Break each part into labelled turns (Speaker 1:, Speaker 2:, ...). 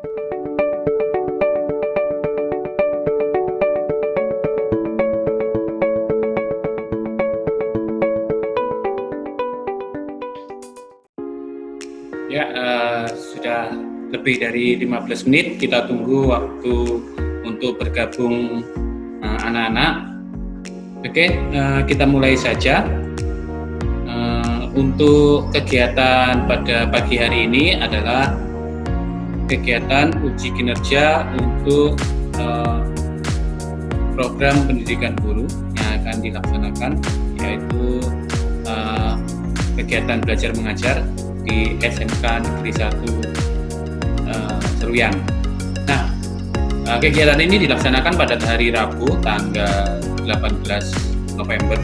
Speaker 1: Ya, sudah lebih dari 15 menit kita tunggu waktu untuk bergabung anak-anak. Oke, kita mulai saja. Untuk kegiatan pada pagi hari ini adalah kegiatan uji kinerja untuk program pendidikan guru yang akan dilaksanakan, yaitu kegiatan belajar mengajar di SMK Negeri 1 Seruyan. Nah, kegiatan ini dilaksanakan pada hari Rabu tanggal 18 November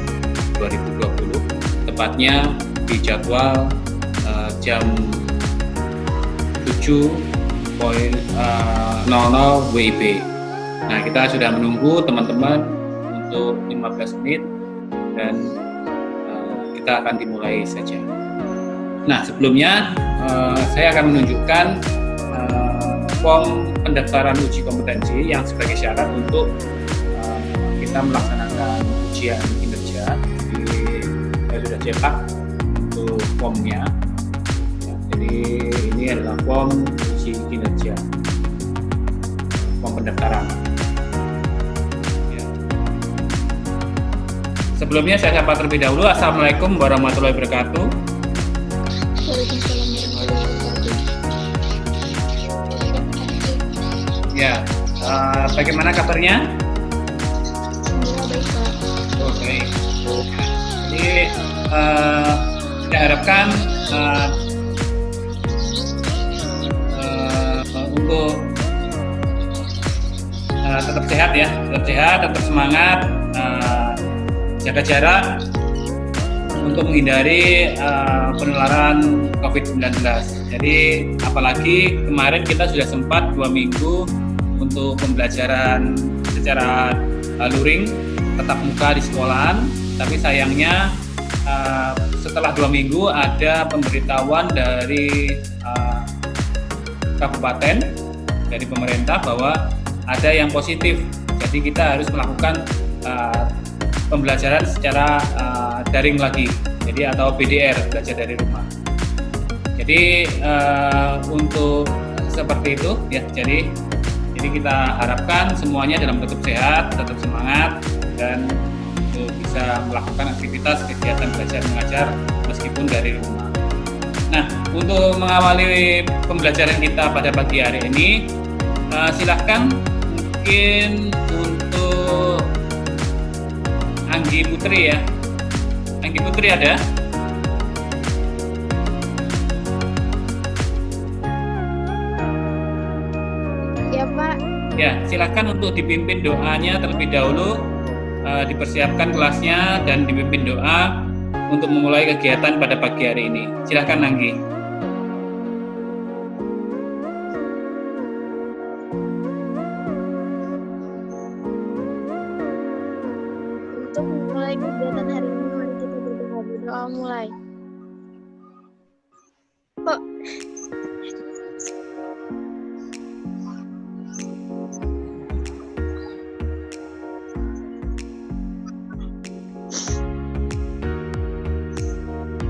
Speaker 1: 2020, tepatnya di jadwal jam 7.00 WIB. Nah, kita sudah menunggu teman-teman untuk 15 menit dan kita akan dimulai saja. Nah, sebelumnya saya akan menunjukkan form pendaftaran uji kompetensi yang sebagai syarat untuk kita melaksanakan ujian kinerja. Saya sudah cetak untuk formnya. Ya, jadi ini adalah form uji kinerja, form pendaftaran. Ya. Sebelumnya saya sapa terlebih dahulu. Assalamualaikum warahmatullahi wabarakatuh. Ya, bagaimana kabarnya? Oh, baik. Jadi saya harapkan untuk tetap sehat ya, tetap semangat, jaga jarak untuk menghindari penularan COVID-19. Jadi apalagi kemarin kita sudah sempat 2 minggu untuk pembelajaran secara luring, tatap muka di sekolahan, tapi sayangnya setelah 2 minggu ada pemberitahuan dari kabupaten, dari pemerintah bahwa ada yang positif. Jadi kita harus melakukan pembelajaran secara daring lagi, jadi atau BDR, belajar dari rumah. Jadi untuk seperti itu ya. Jadi kita harapkan semuanya dalam bentuk sehat, tetap semangat, dan bisa melakukan aktivitas kegiatan belajar mengajar meskipun dari rumah. Nah, untuk mengawali pembelajaran kita pada pagi hari ini, silahkan mungkin untuk Anggi Putri ya. Anggi Putri ada?
Speaker 2: Ya, Pak.
Speaker 1: Ya, silakan untuk dipimpin doanya terlebih dahulu, dipersiapkan kelasnya dan dipimpin doa untuk memulai kegiatan pada pagi hari ini. Silakan Anggi.
Speaker 2: Untuk memulai kegiatan hari ini, mari kita berdoa mulai. Kok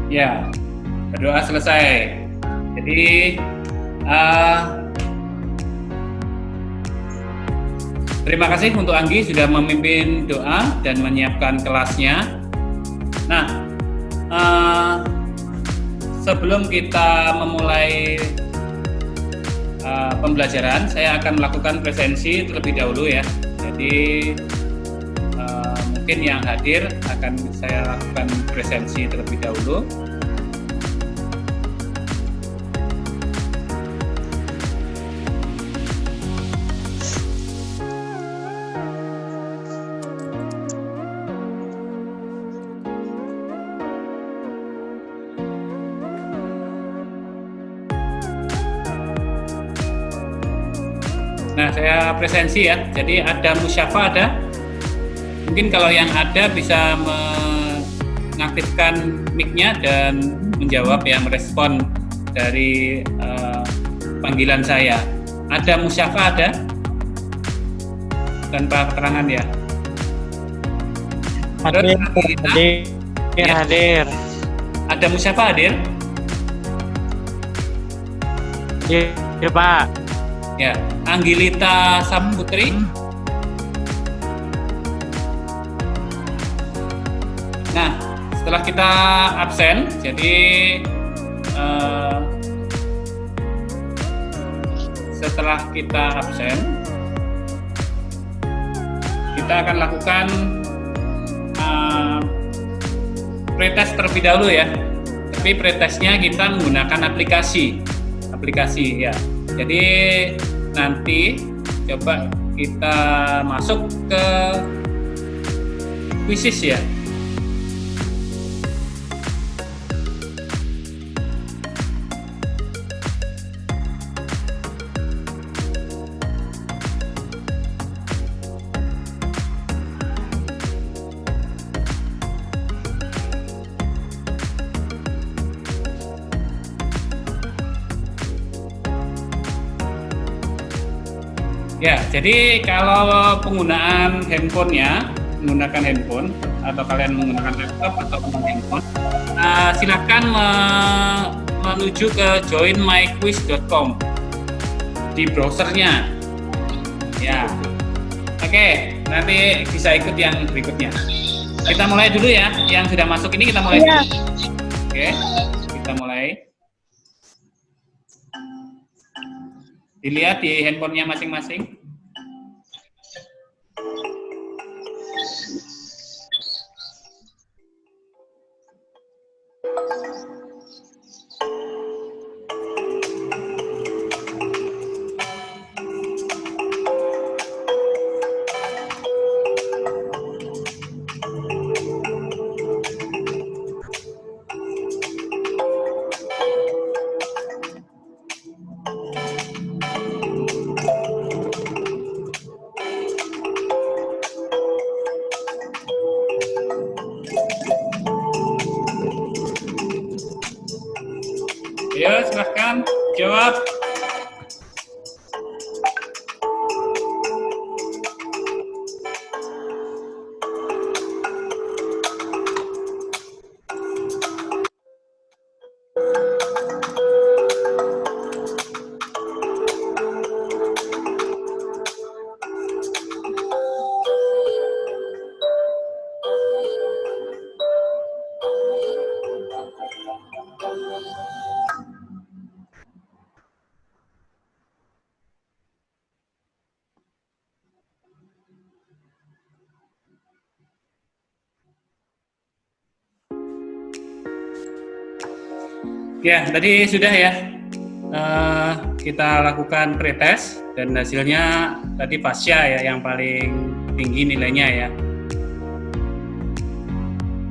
Speaker 1: Ya, berdoa selesai. Jadi terima kasih untuk Anggi sudah memimpin doa dan menyiapkan kelasnya. Nah, sebelum kita memulai pembelajaran, saya akan melakukan presensi terlebih dahulu ya. Jadi mungkin yang hadir akan saya lakukan presensi terlebih dahulu. Nah, saya presensi ya. Jadi ada Musyafa ada. Mungkin kalau yang ada bisa mengaktifkan mic-nya dan menjawab ya, merespon dari panggilan saya. Ada Musyafa ada? Tanpa keterangan ya. Terus
Speaker 3: Hadir.
Speaker 1: ada Musyafa hadir?
Speaker 3: Hadir, Pak.
Speaker 1: Ya. Anggilita Saputri? Nah, setelah kita absen, jadi setelah kita absen, kita akan lakukan pretest terlebih dahulu ya. Tapi pretestnya kita menggunakan aplikasi ya. Jadi nanti coba kita masuk ke Quizzes ya. Ya, jadi kalau penggunaan handphonenya, menggunakan handphone atau kalian menggunakan laptop atau handphone, silakan menuju ke joinmyquiz.com di browsernya. Ya, oke, nanti bisa ikut yang berikutnya. Kita mulai dulu ya, yang sudah masuk ini kita mulai dulu. Oke, kita mulai. Dilihat di handphonenya masing-masing. Ayo silahkan jawab. Ya, tadi sudah ya. Kita lakukan pretest dan hasilnya tadi Fasya ya yang paling tinggi nilainya ya.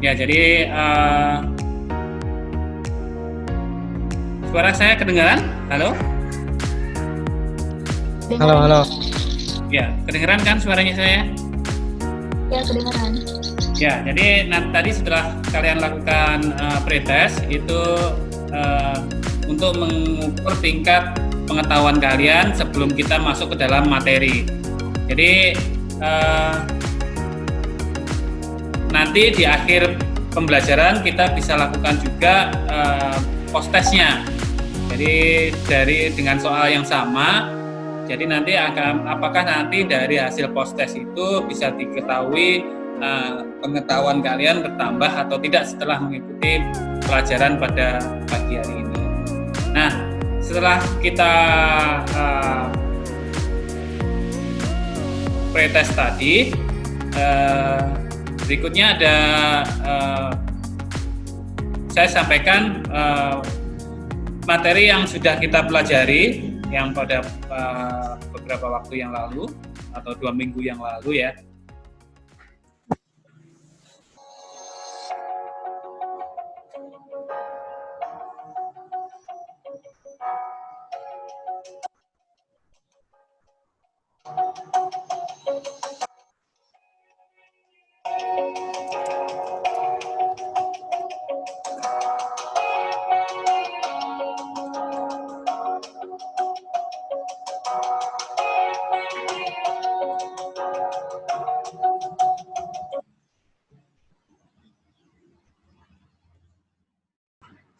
Speaker 1: Ya, jadi suara saya kedengaran? Halo?
Speaker 3: Halo.
Speaker 1: Ya, kedengaran kan suaranya saya?
Speaker 2: Ya, kedengaran.
Speaker 1: Ya, jadi tadi setelah kalian lakukan pretest itu untuk mengukur tingkat pengetahuan kalian sebelum kita masuk ke dalam materi. Jadi nanti di akhir pembelajaran kita bisa lakukan juga post testnya. Jadi dengan soal yang sama. Jadi nanti apakah nanti dari hasil post test itu bisa diketahui pengetahuan kalian bertambah atau tidak setelah mengikuti pelajaran pada pagi hari ini. Nah, setelah kita pretest tadi, berikutnya ada saya sampaikan materi yang sudah kita pelajari yang pada beberapa waktu yang lalu atau 2 minggu yang lalu ya.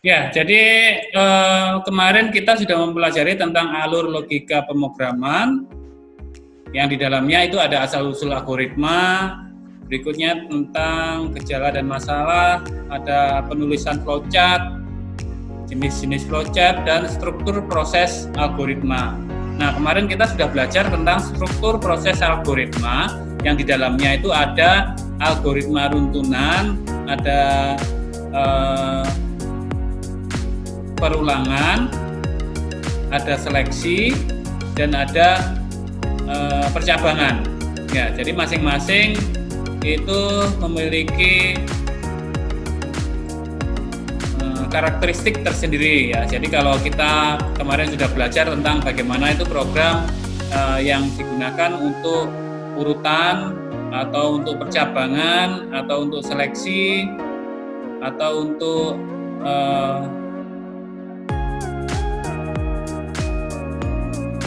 Speaker 1: Ya, jadi kemarin kita sudah mempelajari tentang alur logika pemrograman, yang di dalamnya itu ada asal-usul algoritma, berikutnya tentang gejala dan masalah, ada penulisan flowchart, jenis-jenis flowchart, dan struktur proses algoritma. Nah, kemarin kita sudah belajar tentang struktur proses algoritma, yang di dalamnya itu ada algoritma runtunan, ada perulangan, ada seleksi, dan ada percabangan. Ya, jadi masing-masing itu memiliki karakteristik tersendiri ya. Jadi kalau kita kemarin sudah belajar tentang bagaimana itu program yang digunakan untuk urutan atau untuk percabangan atau untuk seleksi atau untuk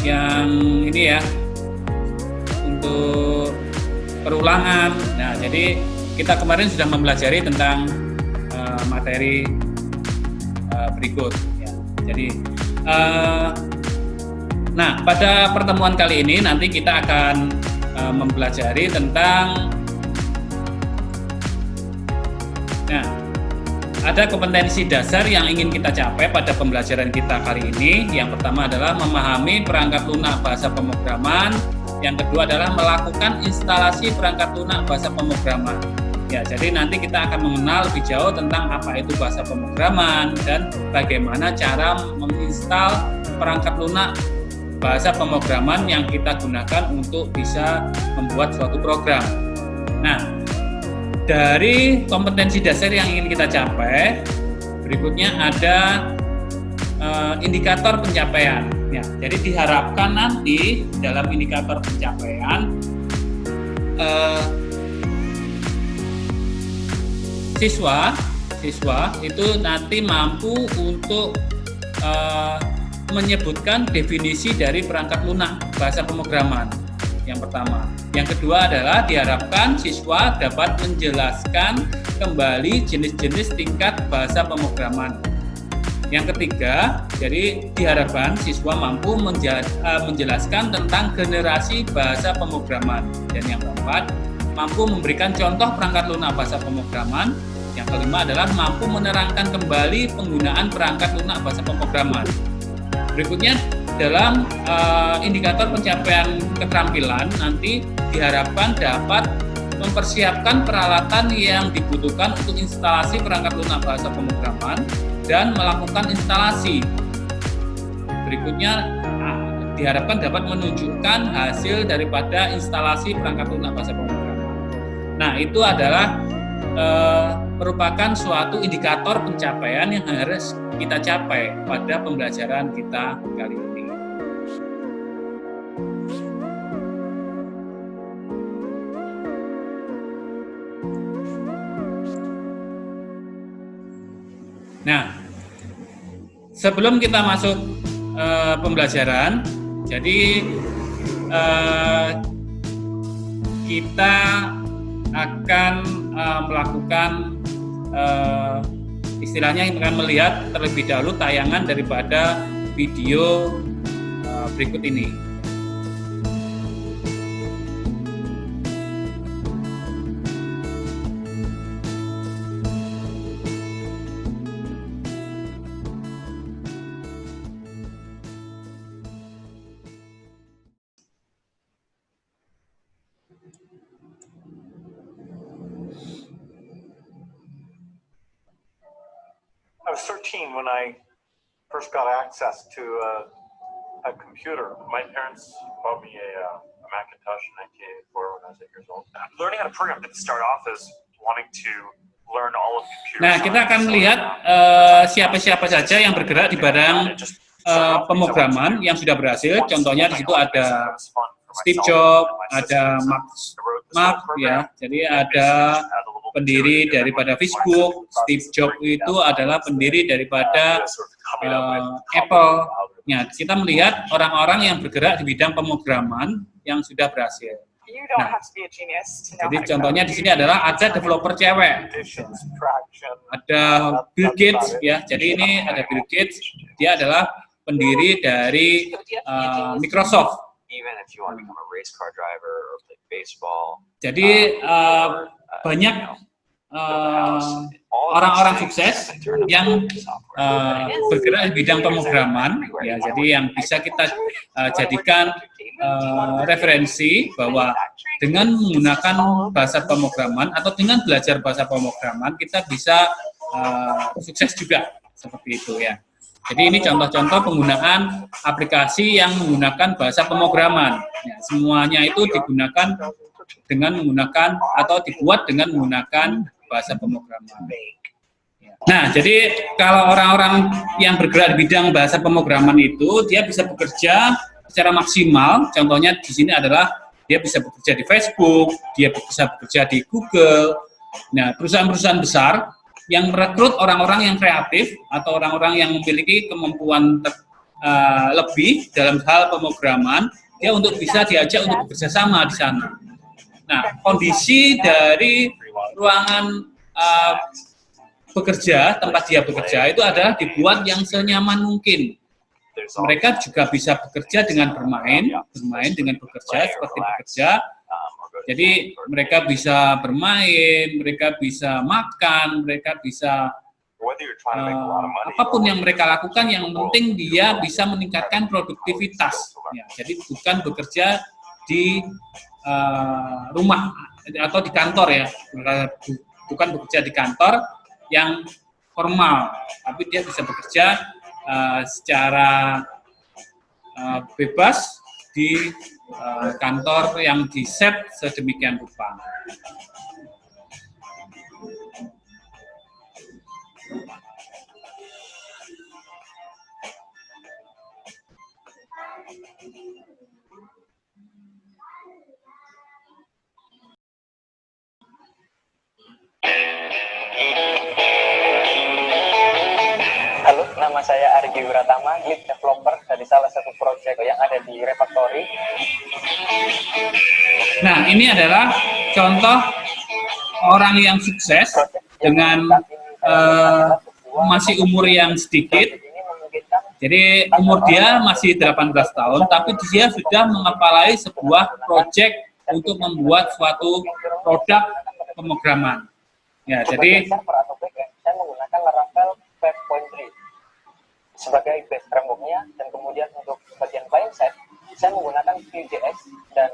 Speaker 1: yang ini ya, untuk perulangan. Nah, jadi kita kemarin sudah mempelajari tentang materi berikut. Ya. Jadi, nah pada pertemuan kali ini nanti kita akan mempelajari tentang, nah, ada kompetensi dasar yang ingin kita capai pada pembelajaran kita kali ini. Yang pertama adalah memahami perangkat lunak bahasa pemrograman. Yang kedua adalah melakukan instalasi perangkat lunak bahasa pemrograman. Ya, jadi nanti kita akan mengenal lebih jauh tentang apa itu bahasa pemrograman dan bagaimana cara menginstal perangkat lunak bahasa pemrograman yang kita gunakan untuk bisa membuat suatu program. Nah, dari kompetensi dasar yang ingin kita capai, berikutnya ada indikator pencapaian. Ya, jadi diharapkan nanti dalam indikator pencapaian siswa itu nanti mampu untuk menyebutkan definisi dari perangkat lunak bahasa pemrograman. Yang pertama. Yang kedua adalah diharapkan siswa dapat menjelaskan kembali jenis-jenis tingkat bahasa pemrograman. Yang ketiga, jadi diharapkan siswa mampu menjelaskan tentang generasi bahasa pemrograman. Dan yang keempat, mampu memberikan contoh perangkat lunak bahasa pemrograman. Yang kelima adalah mampu menerangkan kembali penggunaan perangkat lunak bahasa pemrograman. Berikutnya, dalam indikator pencapaian keterampilan nanti diharapkan dapat mempersiapkan peralatan yang dibutuhkan untuk instalasi perangkat lunak bahasa pemrograman dan melakukan instalasi. Berikutnya diharapkan dapat menunjukkan hasil daripada instalasi perangkat lunak bahasa pemrograman. Nah, itu adalah merupakan suatu indikator pencapaian yang harus kita capai pada pembelajaran kita kali ini. Nah, sebelum kita masuk pembelajaran, jadi kita akan melakukan istilahnya akan melihat terlebih dahulu tayangan daripada video berikut ini.
Speaker 4: I was 13 when I first got access to a computer. My parents bought me a Macintosh in 1984 when I was 8 years old. Learning how to program didn't start off as wanting to learn all of computer.
Speaker 1: Nah, kita akan melihat siapa-siapa saja yang bergerak di bidang pemrograman yang sudah berhasil. Contohnya di situ ada Steve Jobs, ada Mark ya. Jadi ada pendiri daripada Facebook. Steve Jobs itu adalah pendiri daripada Apple. Ya, kita melihat orang-orang yang bergerak di bidang pemrograman yang sudah berhasil.
Speaker 5: You don't
Speaker 1: Nah,
Speaker 5: have to be a genius to know
Speaker 1: jadi
Speaker 5: how to
Speaker 1: contohnya
Speaker 5: code.
Speaker 1: di sini adalah ada developer cewek,
Speaker 4: Addition, subtraction.
Speaker 1: ada Bill Gates ya. Jadi ini ada Bill Gates, dia adalah pendiri dari Microsoft.
Speaker 4: Even if you want to become a race car driver or play baseball.
Speaker 1: Jadi banyak orang-orang sukses yang bergerak di bidang pemrograman ya, jadi yang bisa kita jadikan referensi bahwa dengan menggunakan bahasa pemrograman atau dengan belajar bahasa pemrograman kita bisa sukses juga seperti itu ya. Jadi ini contoh-contoh penggunaan aplikasi yang menggunakan bahasa pemrograman ya, semuanya itu digunakan dengan menggunakan atau dibuat dengan menggunakan bahasa pemrograman. Nah, jadi kalau orang-orang yang bergerak di bidang bahasa pemrograman itu dia bisa bekerja secara maksimal. Contohnya di sini adalah dia bisa bekerja di Facebook, dia bisa bekerja di Google. Nah, perusahaan-perusahaan besar yang merekrut orang-orang yang kreatif atau orang-orang yang memiliki kemampuan lebih dalam hal pemrograman, dia untuk bisa diajak untuk bekerja sama di sana. Nah, kondisi dari ruangan bekerja, tempat dia bekerja itu adalah dibuat yang senyaman mungkin. Mereka juga bisa bekerja dengan bermain dengan bekerja seperti bekerja. Jadi mereka bisa bermain, mereka bisa makan, mereka bisa apapun yang mereka lakukan, yang penting dia bisa meningkatkan produktivitas. Ya, jadi bukan bekerja di rumah atau di kantor ya, bukan bekerja di kantor yang formal, tapi dia bisa bekerja secara bebas di kantor yang di set sedemikian rupa.
Speaker 6: Halo, nama saya Argi Wiratama, lead developer dari salah satu proyek yang ada di Refactory.
Speaker 1: Nah, ini adalah contoh orang yang sukses dengan masih umur yang sedikit. Jadi umur dia masih 18 tahun, tapi dia sudah mengepalai sebuah proyek untuk membuat suatu produk pemrograman. Ya, jadi
Speaker 6: saya menggunakan Laravel 5.3 sebagai base framework-nya, dan kemudian untuk bagian client side saya menggunakan Vue.js dan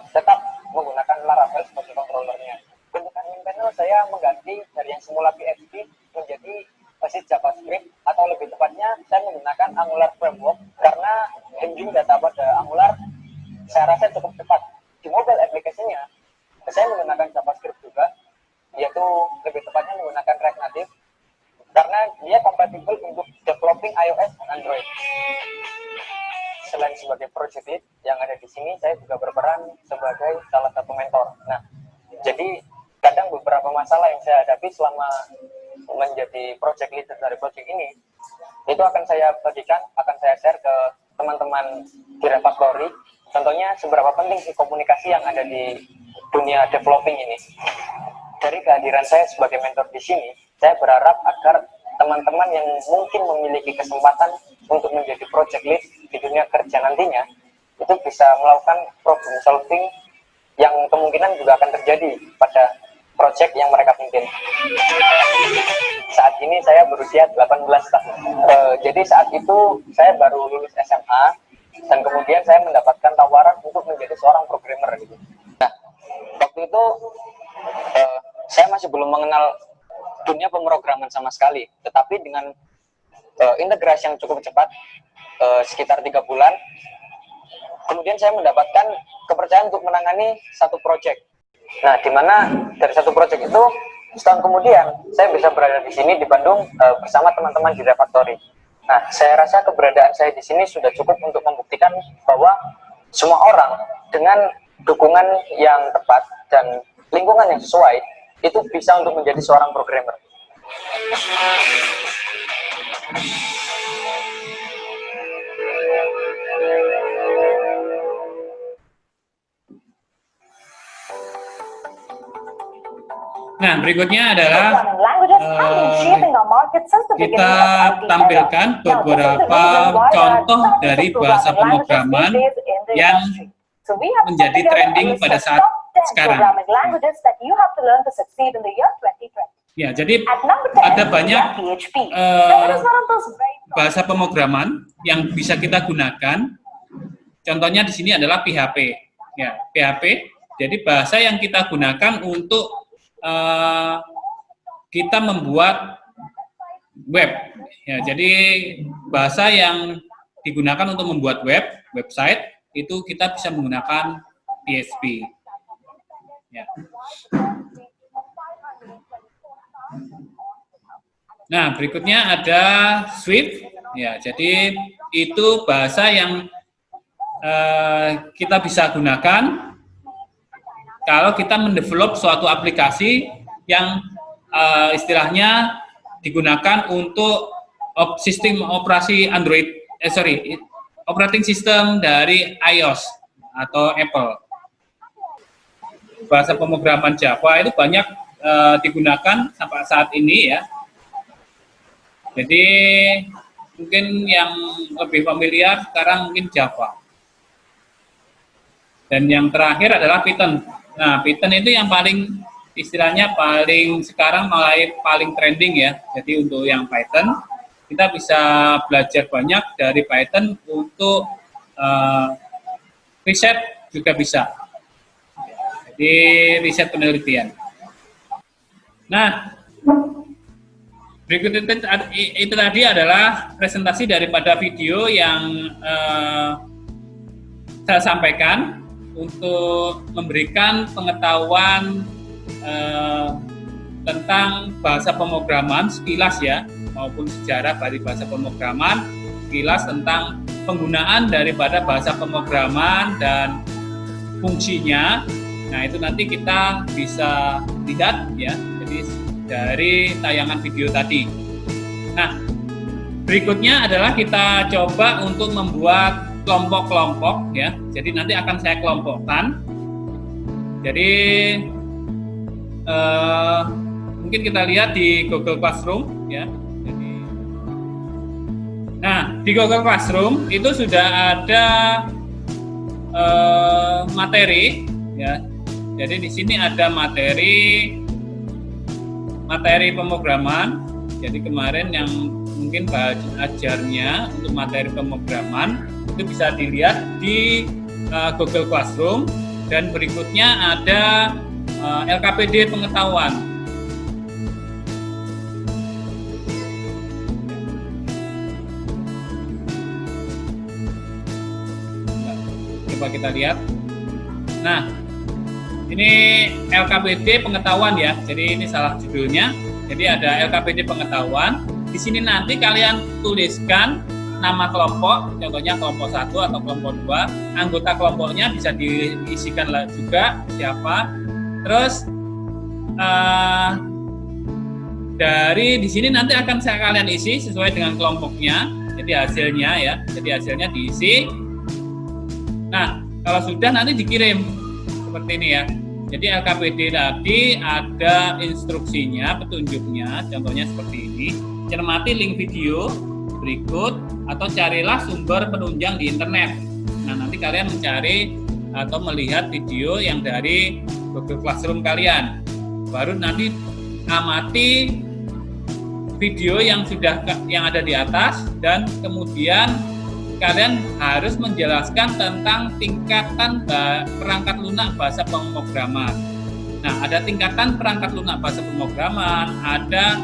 Speaker 6: tetap menggunakan Laravel sebagai controllernya. Untuk admin panel saya mengganti dari yang semula PHP menjadi basis JavaScript, atau lebih tepatnya saya menggunakan Angular framework karena engine data pada Angular saya rasa cukup cepat. Di mobile application-nya saya menggunakan JavaScript juga, yaitu lebih tepatnya menggunakan React Native karena dia kompatibel untuk developing iOS dan Android. Selain sebagai project lead yang ada di sini, saya juga berperan sebagai salah satu mentor. Nah, jadi kadang beberapa masalah yang saya hadapi selama menjadi project leader dari project ini, itu akan saya bagikan, akan saya share ke teman-teman di Refactory. Contohnya seberapa penting sih komunikasi yang ada di dunia developing ini. Dari kehadiran saya sebagai mentor di sini, saya berharap agar teman-teman yang mungkin memiliki kesempatan untuk menjadi project lead di dunia kerja nantinya, itu bisa melakukan problem solving yang kemungkinan juga akan terjadi pada project yang mereka pimpin. Saat ini saya berusia 18 tahun. Jadi saat itu saya baru lulus SMA, dan kemudian saya mendapatkan tawaran untuk menjadi seorang programmer. Gitu. Nah, waktu itu saya masih belum mengenal dunia pemrograman sama sekali, tetapi dengan integrasi yang cukup cepat, sekitar 3 bulan, kemudian saya mendapatkan kepercayaan untuk menangani satu proyek. Nah, di mana dari satu proyek itu, setahun kemudian saya bisa berada di sini di Bandung bersama teman-teman di Refactory. Nah, saya rasa keberadaan saya di sini sudah cukup untuk membuktikan bahwa semua orang dengan dukungan yang tepat dan lingkungan yang sesuai itu bisa untuk menjadi seorang programmer.
Speaker 1: Nah, berikutnya adalah kita tampilkan beberapa contoh dari bahasa pemrograman yang menjadi trending pada saat sekarang. Ya, jadi ada banyak bahasa pemrograman yang bisa kita gunakan. Contohnya di sini adalah PHP. Ya, PHP. Jadi bahasa yang kita gunakan untuk kita membuat web. Ya, jadi bahasa yang digunakan untuk membuat website itu kita bisa menggunakan PHP. Ya. Nah, berikutnya ada Swift. Ya, jadi itu bahasa yang kita bisa gunakan kalau kita mendevelop suatu aplikasi yang istilahnya digunakan untuk sistem operasi Android, operating system dari iOS atau Apple. Bahasa pemrograman Java itu banyak digunakan sampai saat ini ya. Jadi mungkin yang lebih familiar sekarang mungkin Java. Dan yang terakhir adalah Python. Nah, Python itu yang paling istilahnya sekarang paling trending ya. Jadi untuk yang Python kita bisa belajar banyak dari Python untuk riset juga bisa. Jadi riset penelitian. Nah, berikut itu tadi adalah presentasi daripada video yang saya sampaikan untuk memberikan pengetahuan tentang bahasa pemrograman sekilas ya, maupun sejarah dari bahasa pemrograman, sekilas tentang penggunaan daripada bahasa pemrograman dan fungsinya. Nah, itu nanti kita bisa lihat ya, jadi dari tayangan video tadi. Nah, berikutnya adalah kita coba untuk membuat kelompok-kelompok ya. Jadi nanti akan saya kelompokkan. Jadi mungkin kita lihat di Google Classroom ya. Nah, di Google Classroom itu sudah ada materi ya. Jadi di sini ada materi pemrograman. Jadi kemarin yang mungkin ajarnya untuk materi pemrograman itu bisa dilihat di Google Classroom, dan berikutnya ada LKPD pengetahuan. Coba kita lihat. Nah, ini LKPD pengetahuan ya. Jadi ini salah judulnya. Jadi ada LKPD pengetahuan. Di sini nanti kalian tuliskan nama kelompok, contohnya kelompok 1 atau kelompok 2. Anggota kelompoknya bisa diisikan juga siapa. Terus dari di sini nanti akan kalian isi sesuai dengan kelompoknya. Jadi hasilnya ya. Jadi hasilnya diisi. Nah, kalau sudah nanti dikirim seperti ini ya. Jadi LKPD tadi ada instruksinya, petunjuknya, contohnya seperti ini. Cermati link video berikut atau carilah sumber penunjang di internet. Nah, nanti kalian mencari atau melihat video yang dari Google Classroom kalian. Baru nanti amati video yang ada di atas, dan kemudian kalian harus menjelaskan tentang tingkatan perangkat lunak bahasa pemrograman. Nah, ada tingkatan perangkat lunak bahasa pemrograman, ada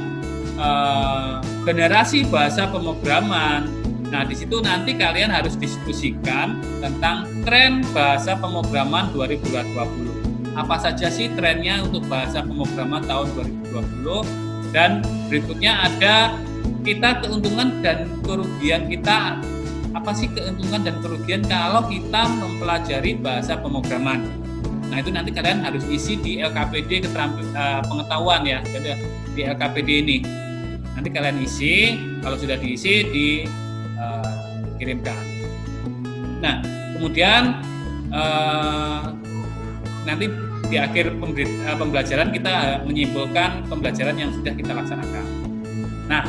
Speaker 1: generasi bahasa pemrograman. Nah, di situ nanti kalian harus diskusikan tentang tren bahasa pemrograman 2020. Apa saja sih trennya untuk bahasa pemrograman tahun 2020? Dan berikutnya ada kita keuntungan dan kerugian kita. Apa sih keuntungan dan kerugian kalau kita mempelajari bahasa pemrograman? Nah, itu nanti kalian harus isi di LKPD pengetahuan ya, jadi di LKPD ini. Nanti kalian isi, kalau sudah diisi dikirimkan. Nah, kemudian nanti di akhir pembelajaran kita menyimpulkan pembelajaran yang sudah kita laksanakan. Nah,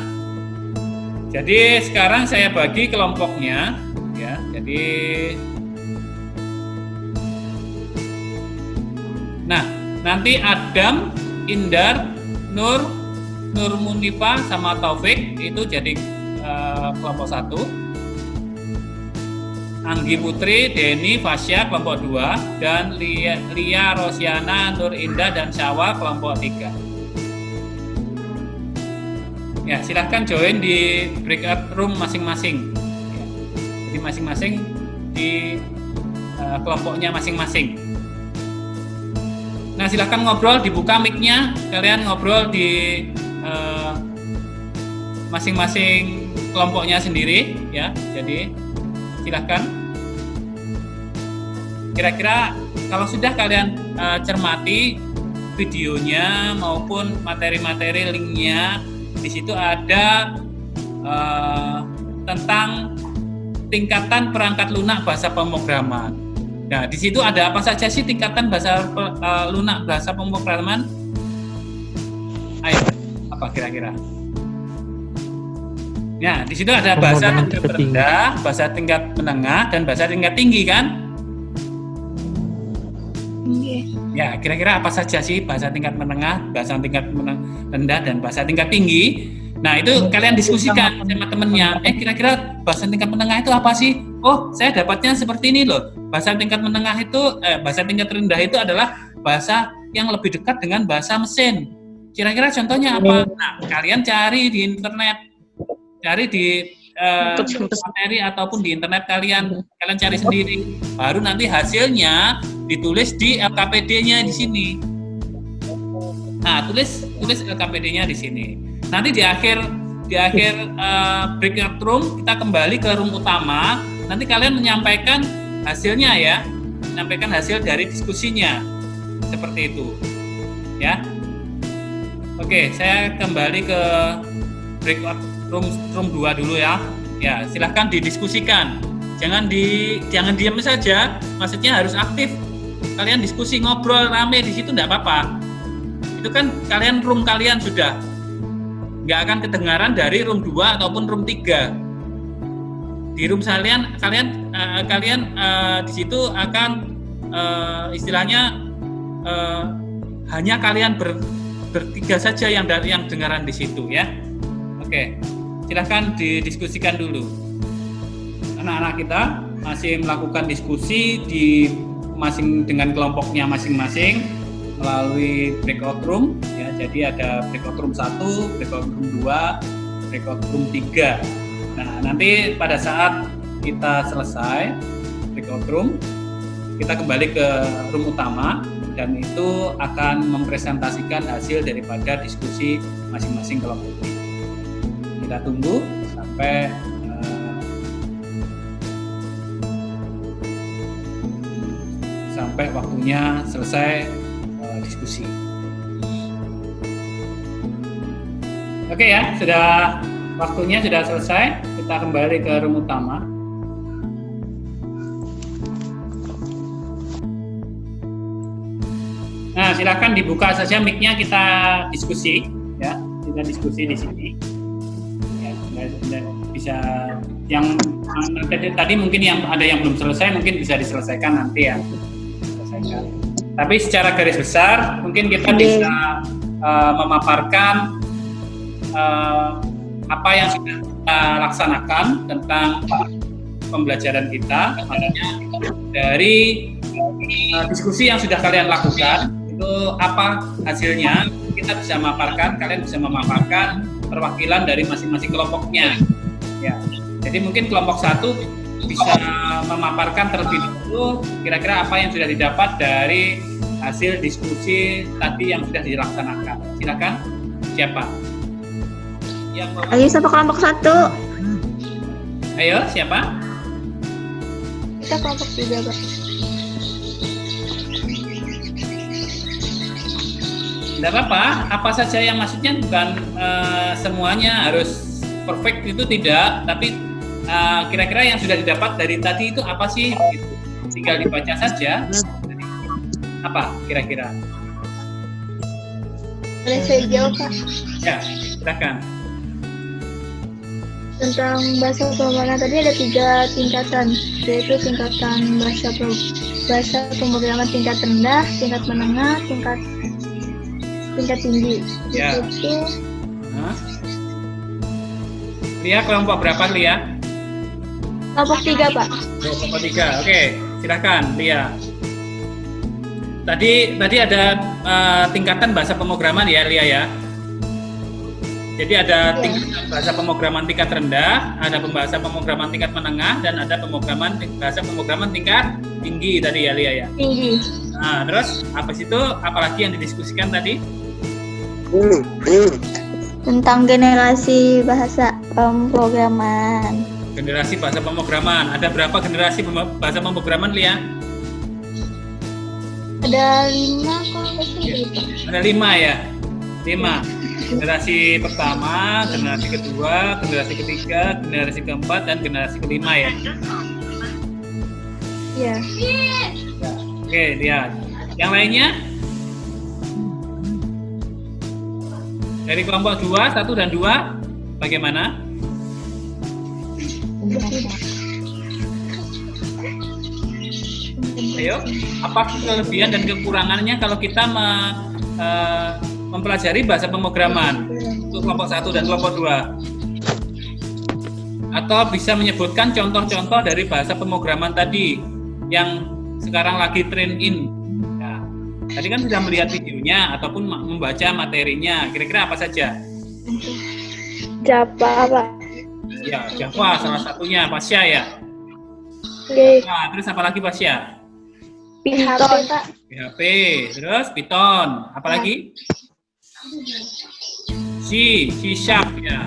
Speaker 1: jadi sekarang saya bagi kelompoknya, ya. Jadi, nah nanti Adam, Indar, Nur Munifa sama Taufik itu jadi kelompok 1. Anggi Putri, Denny, Fasya kelompok 2, dan Lia, Rosiana, Nur Indah, dan Syawa kelompok 3. Ya, silahkan join di breakout room masing-masing. Ya, jadi masing-masing di kelompoknya masing-masing. Nah, silahkan ngobrol, dibuka mic-nya, kalian ngobrol di masing-masing kelompoknya sendiri, ya. Jadi silahkan. Kira-kira kalau sudah kalian cermati videonya maupun materi-materi linknya, di situ ada tentang tingkatan perangkat lunak bahasa pemrograman. Nah, di situ ada apa saja sih tingkatan bahasa lunak bahasa pemrograman? Ayo, apa kira-kira? Nah, di situ ada bahasa tingkat rendah, bahasa tingkat menengah, dan bahasa tingkat tinggi, kan? Ya, kira-kira apa saja sih bahasa tingkat menengah, bahasa tingkat rendah, dan bahasa tingkat tinggi? Nah, itu kalian diskusikan sama temennya. Kira-kira bahasa tingkat menengah itu apa sih? Oh, saya dapatnya seperti ini loh. Bahasa tingkat menengah itu, bahasa tingkat rendah itu adalah bahasa yang lebih dekat dengan bahasa mesin. Kira-kira contohnya apa? Nah, kalian cari di internet. Cari di materi ataupun di internet kalian cari sendiri. Baru nanti hasilnya ditulis di LKPD-nya di sini. Nah, tulis LKPD-nya di sini. Nanti di akhir breakout room kita kembali ke room utama. Nanti kalian menyampaikan hasilnya, ya. Menyampaikan hasil dari diskusinya. Seperti itu. Ya. Oke, saya kembali ke breakout room 2 dulu, ya. Ya, silahkan didiskusikan. Jangan diam saja. Maksudnya harus aktif. Kalian diskusi, ngobrol rame di situ enggak apa-apa. Itu kan room kalian sudah. Nggak akan kedengaran dari room 2 ataupun room 3. Di room kalian di situ akan istilahnya hanya kalian bertiga saja yang dengaran di situ, ya. Oke. Silahkan didiskusikan dulu. Anak-anak kita masih melakukan diskusi dengan kelompoknya masing-masing melalui breakout room, ya. Jadi ada breakout room 1, breakout room 2, breakout room 3. Nah, nanti pada saat kita selesai breakout room, kita kembali ke room utama dan itu akan mempresentasikan hasil daripada diskusi masing-masing kelompok. Kita tunggu sampai waktunya selesai diskusi. Oke, ya, waktunya sudah selesai. Kita kembali ke room utama. Nah, silakan dibuka saja mic-nya, kita diskusi, ya. Kita diskusi di sini. Bisa yang tadi mungkin ada yang belum selesai, mungkin bisa diselesaikan nanti, ya. Tapi secara garis besar mungkin kita bisa memaparkan apa yang sudah kita laksanakan tentang pembelajaran kita. Maksudnya dari diskusi yang sudah kalian lakukan itu apa hasilnya, kita bisa memaparkan, kalian bisa memaparkan perwakilan dari masing-masing kelompoknya, ya. Jadi mungkin kelompok 1 bisa memaparkan terlebih dahulu kira-kira apa yang sudah didapat dari hasil diskusi tadi yang sudah dilaksanakan. Silakan, siapa?
Speaker 2: Ayo, siapa kelompok 1?
Speaker 1: Ayo, siapa?
Speaker 2: Kita kelompok 3, Pak.
Speaker 1: Tidak apa-apa, apa saja yang maksudnya bukan semuanya harus perfect, itu tidak, tapi kira-kira yang sudah didapat dari tadi itu apa sih? Gitu. Tinggal dibaca saja. Apa kira-kira?
Speaker 2: Boleh saya jawab, Pak?
Speaker 1: Ya, silakan.
Speaker 2: Tentang bahasa pemrograman tadi ada 3 tingkatan, yaitu tingkatan bahasa pemrograman tingkat rendah, tingkat menengah, tingkat tinggi.
Speaker 1: Ya.
Speaker 2: Itu
Speaker 1: Hah? Lia kelompok berapa Lia?
Speaker 2: kelompok 3, Pak.
Speaker 1: Kelompok 3. Oke, silakan Lia. Tadi ada tingkatan bahasa pemrograman ya Lia ya. Jadi ada bahasa pemrograman tingkat rendah, ada bahasa pemrograman tingkat menengah, dan ada bahasa pemrograman tingkat tinggi tadi ya Lia ya.
Speaker 2: Tinggi.
Speaker 1: Nah, terus apa situ? Apalagi yang didiskusikan tadi?
Speaker 5: Tentang generasi bahasa pemrograman.
Speaker 1: Generasi bahasa pemrograman. Ada berapa generasi bahasa pemrograman Lia?
Speaker 2: Ada 5 kalau nggak salah, Pak.
Speaker 1: Ada 5 ya? 5. Generasi pertama, generasi kedua, generasi ketiga, generasi keempat, dan generasi kelima ya?
Speaker 2: Iya.
Speaker 1: Oke, lihat. Yang lainnya? Dari kelompok 2, 1 dan 2, bagaimana? Ayo, apa kelebihan dan kekurangannya kalau kita mempelajari bahasa pemrograman untuk kelompok 1 dan kelompok 2? Atau bisa menyebutkan contoh-contoh dari bahasa pemrograman tadi yang sekarang lagi trend in. Nah, tadi kan sudah melihat videonya ataupun membaca materinya. Kira-kira apa saja?
Speaker 2: Java, Pak.
Speaker 1: Ya, Java salah satunya, Pasya ya.
Speaker 2: Oke.
Speaker 1: Nah, terus apa lagi Pasya?
Speaker 2: Python, Pak.
Speaker 1: PHP, terus Python, apalagi? C Sharp ya.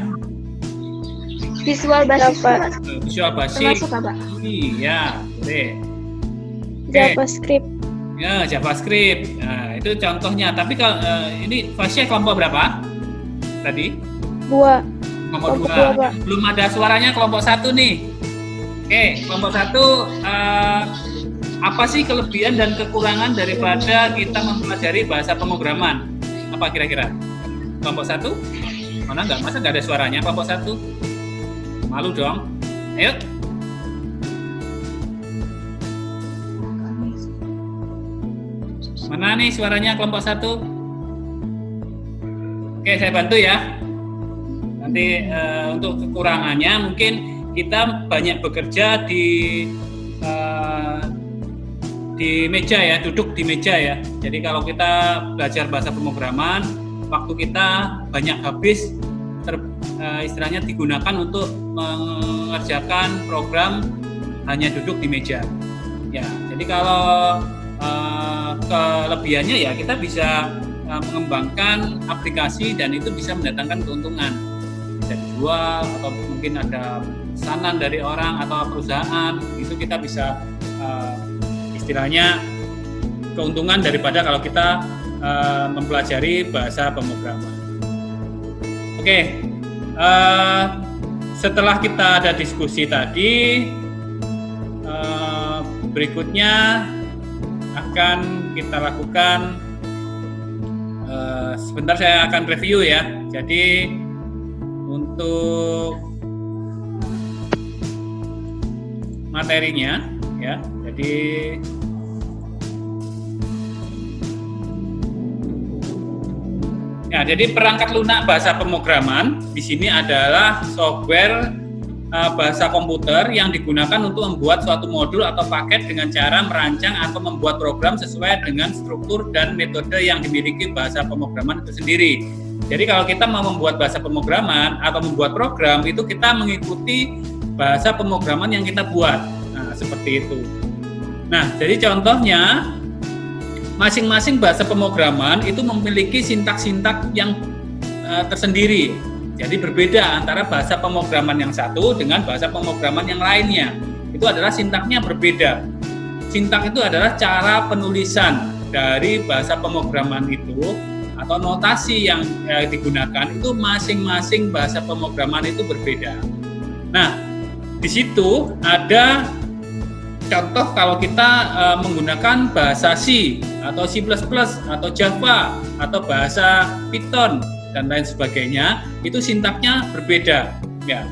Speaker 2: Visual Basic, Pak.
Speaker 1: Visual Basic.
Speaker 2: Termasuk, Pak.
Speaker 1: Iya, boleh. Oke.
Speaker 2: JavaScript.
Speaker 1: Ya, JavaScript. Nah, itu contohnya. Tapi kalau ini Fasya kelompok berapa? Tadi?
Speaker 2: 2.
Speaker 1: Kelompok
Speaker 2: Kelompok
Speaker 1: 2.
Speaker 2: dua, Pak.
Speaker 1: Belum ada suaranya kelompok 1 nih. Oke, kelompok 1 apa sih kelebihan dan kekurangan daripada kita mempelajari bahasa pemrograman? Apa kira-kira? Kelompok 1? Mana enggak? Masa enggak ada suaranya kelompok 1? Malu dong. Ayo. Mana nih suaranya kelompok 1? Oke, saya bantu ya. Nanti untuk kekurangannya mungkin kita banyak bekerja di meja ya, duduk di meja ya. Jadi kalau kita belajar bahasa pemrograman, waktu kita banyak habis istilahnya digunakan untuk mengerjakan program hanya duduk di meja. Ya, jadi kalau kelebihannya ya kita bisa mengembangkan aplikasi dan itu bisa mendatangkan keuntungan. Bisa dijual atau mungkin ada pesanan dari orang atau perusahaan, itu kita bisa istilahnya keuntungan daripada kalau kita mempelajari bahasa pemrograman. Oke, setelah kita ada diskusi tadi, berikutnya akan kita lakukan sebentar saya akan review ya. Jadi untuk materinya ya. Jadi perangkat lunak bahasa pemrograman di sini adalah software bahasa komputer yang digunakan untuk membuat suatu modul atau paket dengan cara merancang atau membuat program sesuai dengan struktur dan metode yang dimiliki bahasa pemrograman itu sendiri. Jadi kalau kita mau membuat bahasa pemrograman atau membuat program, itu kita mengikuti bahasa pemrograman yang kita buat. Nah, seperti itu. Nah, jadi contohnya masing-masing bahasa pemrograman itu memiliki sintak-sintak yang tersendiri. Jadi berbeda antara bahasa pemrograman yang satu dengan bahasa pemrograman yang lainnya. Itu adalah sintaknya berbeda. Sintak itu adalah cara penulisan dari bahasa pemrograman itu atau notasi yang digunakan itu masing-masing bahasa pemrograman itu berbeda. Nah, di situ ada contoh kalau kita menggunakan bahasa C atau C++ atau Java atau bahasa Python dan lain sebagainya, itu sintaknya berbeda ya.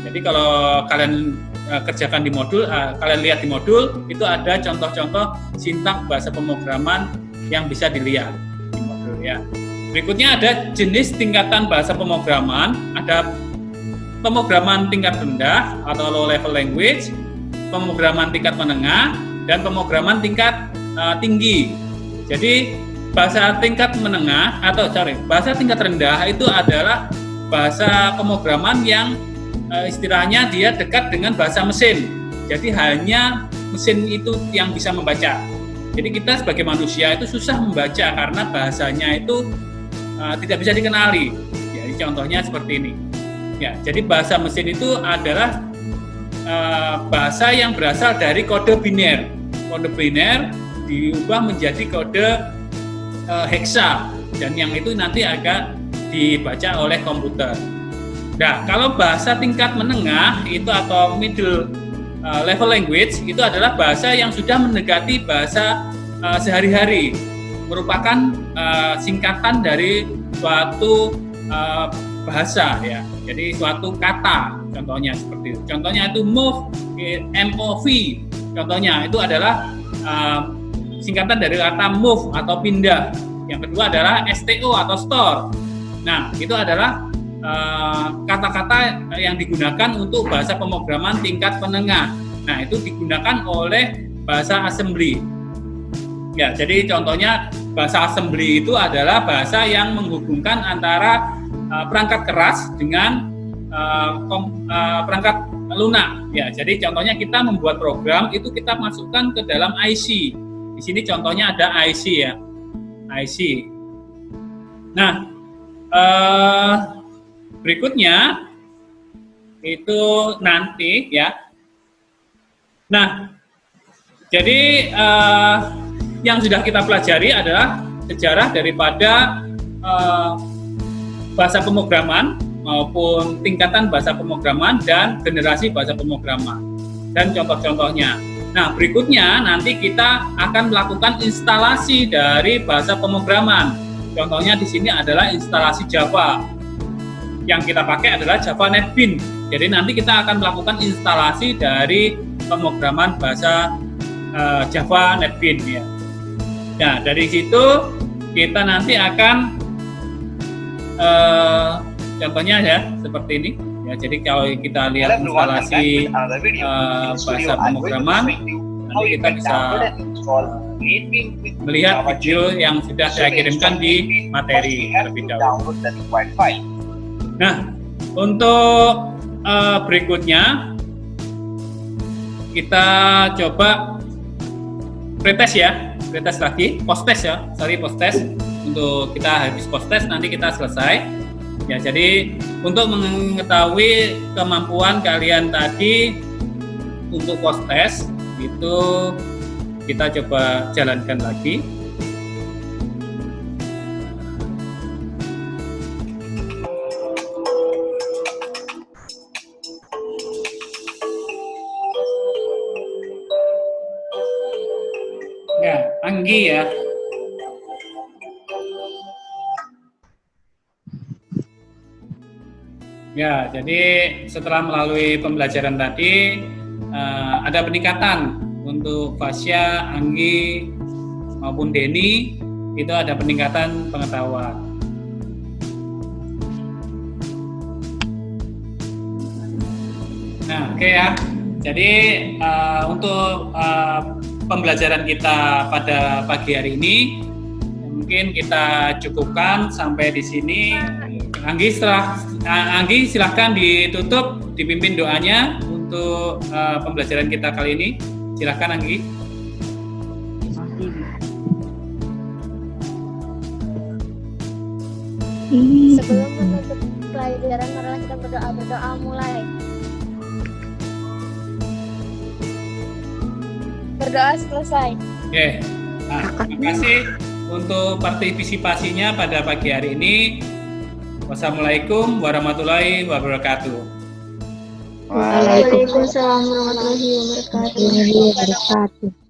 Speaker 1: Jadi kalau kalian kerjakan di modul, kalian lihat di modul itu ada contoh-contoh sintak bahasa pemrograman yang bisa dilihat di modul ya. Berikutnya ada jenis tingkatan bahasa pemrograman, ada pemrograman tingkat rendah atau low level language, pemrograman tingkat menengah, dan pemrograman tingkat tinggi. Jadi bahasa tingkat menengah bahasa tingkat rendah itu adalah bahasa pemrograman yang istilahnya dia dekat dengan bahasa mesin. Jadi hanya mesin itu yang bisa membaca. Jadi kita sebagai manusia itu susah membaca karena bahasanya itu tidak bisa dikenali. Jadi contohnya seperti ini. Ya, jadi bahasa mesin itu adalah bahasa yang berasal dari kode biner. Kode biner diubah menjadi kode heksa, dan yang itu nanti akan dibaca oleh komputer. Nah, kalau bahasa tingkat menengah itu atau middle level language itu adalah bahasa yang sudah mendekati bahasa sehari-hari, merupakan singkatan dari suatu bahasa ya. Jadi suatu kata, contohnya seperti itu. Contohnya itu move, MOV. Contohnya itu adalah singkatan dari kata move atau pindah. Yang kedua adalah STO atau store. Nah, itu adalah kata-kata yang digunakan untuk bahasa pemrograman tingkat menengah. Nah, itu digunakan oleh bahasa assembly. Ya, jadi contohnya bahasa assembly itu adalah bahasa yang menghubungkan antara perangkat keras dengan perangkat lunak. Ya, jadi contohnya kita membuat program itu kita masukkan ke dalam IC. Di sini contohnya ada IC ya, IC. Nah, berikutnya itu nanti ya. Nah, jadi yang sudah kita pelajari adalah sejarah daripada bahasa pemrograman maupun tingkatan bahasa pemrograman dan generasi bahasa pemrograman dan contoh-contohnya. Nah, berikutnya nanti kita akan melakukan instalasi dari bahasa pemrograman. Contohnya di sini adalah instalasi Java. Yang kita pakai adalah Java NetBeans. Jadi nanti kita akan melakukan instalasi dari pemrograman bahasa Java NetBeans ya. Nah, dari situ kita nanti akan contohnya ya seperti ini. Ya, jadi kalau kita lihat instalasi bahasa pemrograman, nanti kita bisa melihat video yang sudah saya kirimkan di materi terlebih dahulu. Nah, untuk berikutnya kita coba pretest ya, pretest lagi, post-test ya, post-test. Untuk kita habis post-test nanti kita selesai. Ya, jadi untuk mengetahui kemampuan kalian tadi untuk post-test itu kita coba jalankan lagi. Ya, Anggi ya. Ya, jadi setelah melalui pembelajaran tadi ada peningkatan untuk Fasya, Anggi maupun Denny, itu ada peningkatan pengetahuan. Nah, oke ya. Jadi untuk pembelajaran kita pada pagi hari ini mungkin kita cukupkan sampai di sini. Anggi silahkan ditutup, dipimpin doanya untuk pembelajaran kita kali ini. Silahkan Anggi.
Speaker 7: Sebelum menutup pelajaran, marilah kita berdoa mulai. Berdoa selesai.
Speaker 1: Oke. Nah, terima kasih untuk partisipasinya pada pagi hari ini. Wassalamualaikum warahmatullahi wabarakatuh.
Speaker 2: Waalaikumsalam warahmatullahi wabarakatuh.